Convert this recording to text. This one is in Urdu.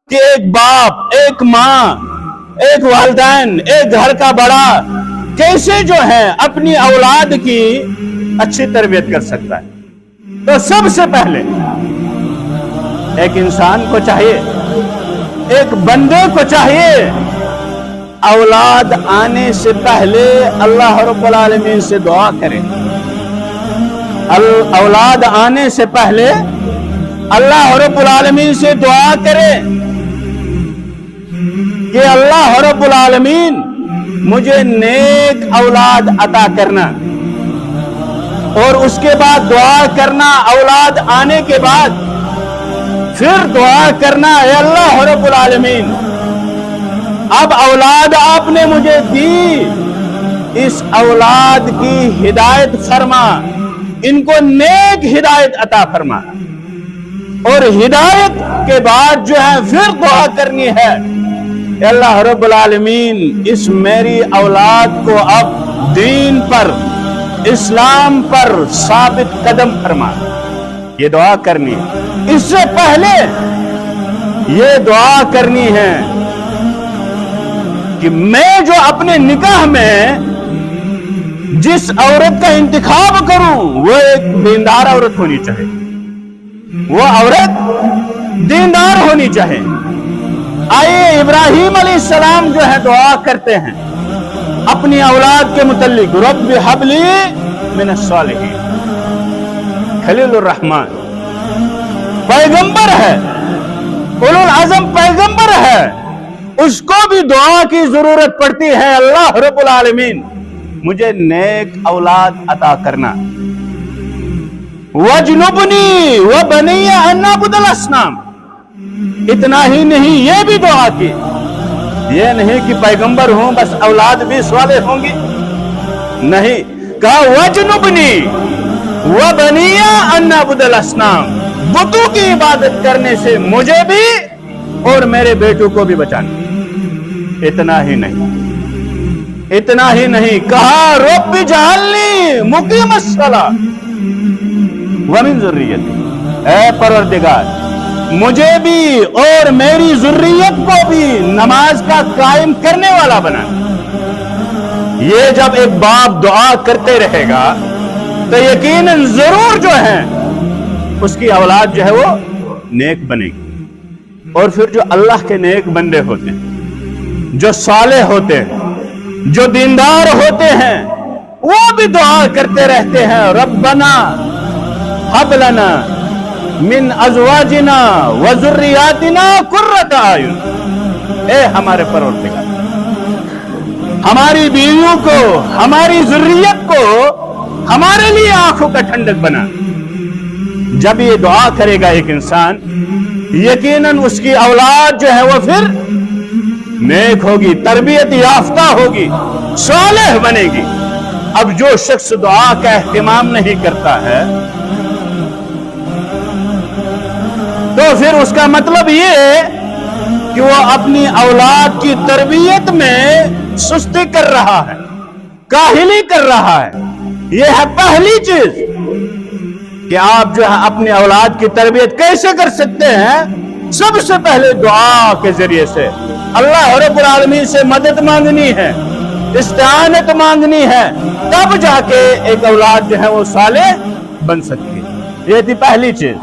کہ ایک باپ، ایک ماں، ایک والدین، ایک گھر کا بڑا کیسے جو ہے اپنی اولاد کی اچھی تربیت کر سکتا ہے؟ تو سب سے پہلے ایک انسان کو چاہیے، ایک بندے کو چاہیے، اولاد آنے سے پہلے اللہ رب العالمین سے دعا کرے۔ اولاد آنے سے پہلے اللہ رب العالمین سے دعا کرے کہ اللہ رب العالمین مجھے نیک اولاد عطا کرنا، اور اس کے بعد دعا کرنا اولاد آنے کے بعد، پھر دعا کرنا اے اللہ رب العالمین اب اولاد آپ نے مجھے دی، اس اولاد کی ہدایت فرما، ان کو نیک ہدایت عطا فرما، اور ہدایت کے بعد جو ہے پھر دعا کرنی ہے اے اللہ رب العالمین اس میری اولاد کو اب دین پر، اسلام پر ثابت قدم فرما۔ یہ دعا کرنی ہے۔ اس سے پہلے یہ دعا کرنی ہے کہ میں جو اپنے نکاح میں جس عورت کا انتخاب کروں وہ ایک دیندار عورت ہونی چاہیے، وہ عورت دیندار ہونی چاہیے۔ آئیے ابراہیم علیہ السلام جو ہے دعا کرتے ہیں اپنی اولاد کے متعلق، رب ہب لی من الصالحین۔ خلیل الرحمن پیغمبر ہے، اولو العزم پیغمبر ہے، اس کو بھی دعا کی ضرورت پڑتی ہے، اللہ رب العالمین مجھے نیک اولاد عطا کرنا۔ وَجْنُبْنِي وَبَنِيَّ أَن نَعْبُدَ الْأَصْنَامَ۔ اتنا ہی نہیں، یہ بھی دعا کی، یہ نہیں کہ پیغمبر ہوں بس اولاد بھی صالح ہوں گی، نہیں، کہا وَجْنُبْنِي وَبَنِيَّ أَن نَعْبُدَ الْأَصْنَامَ، بتوں کی عبادت کرنے سے مجھے بھی اور میرے بیٹوں کو بھی بچانا۔ اتنا ہی نہیں، اتنا ہی نہیں، کہا رب اجعلنی مقیم الصلاۃ ومن ذریتی، اے پروردگار مجھے بھی اور میری ذریت کو بھی نماز کا قائم کرنے والا بنا۔ یہ جب ایک باپ دعا کرتے رہے گا تو یقیناً ضرور جو ہے اس کی اولاد جو ہے وہ نیک بنے گی، اور پھر جو اللہ کے نیک بندے ہوتے ہیں، جو صالح ہوتے ہیں، جو دیندار ہوتے ہیں، وہ بھی دعا کرتے رہتے ہیں ربنا ہب لنا من ازواجنا وذریاتنا قرۃ اعین، اے ہمارے پروردگار ہماری بیویوں کو، ہماری ذریت کو ہمارے لیے آنکھوں کا ٹھنڈک بنا۔ جب یہ دعا کرے گا ایک انسان، یقیناً اس کی اولاد جو ہے وہ پھر نیک ہوگی، تربیت یافتہ ہوگی، صالح بنے گی۔ اب جو شخص دعا کا اہتمام نہیں کرتا ہے تو پھر اس کا مطلب یہ ہے کہ وہ اپنی اولاد کی تربیت میں سستی کر رہا ہے، کاہلی کر رہا ہے۔ یہ ہے پہلی چیز کہ آپ جو ہے اپنی اولاد کی تربیت کیسے کر سکتے ہیں؟ سب سے پہلے دعا کے ذریعے سے اللہ رب العالمین سے مدد مانگنی ہے، استعانت مانگنی ہے، تب جا کے ایک اولاد جو ہے وہ صالح بن سکتی ہے۔ یہ تھی پہلی چیز۔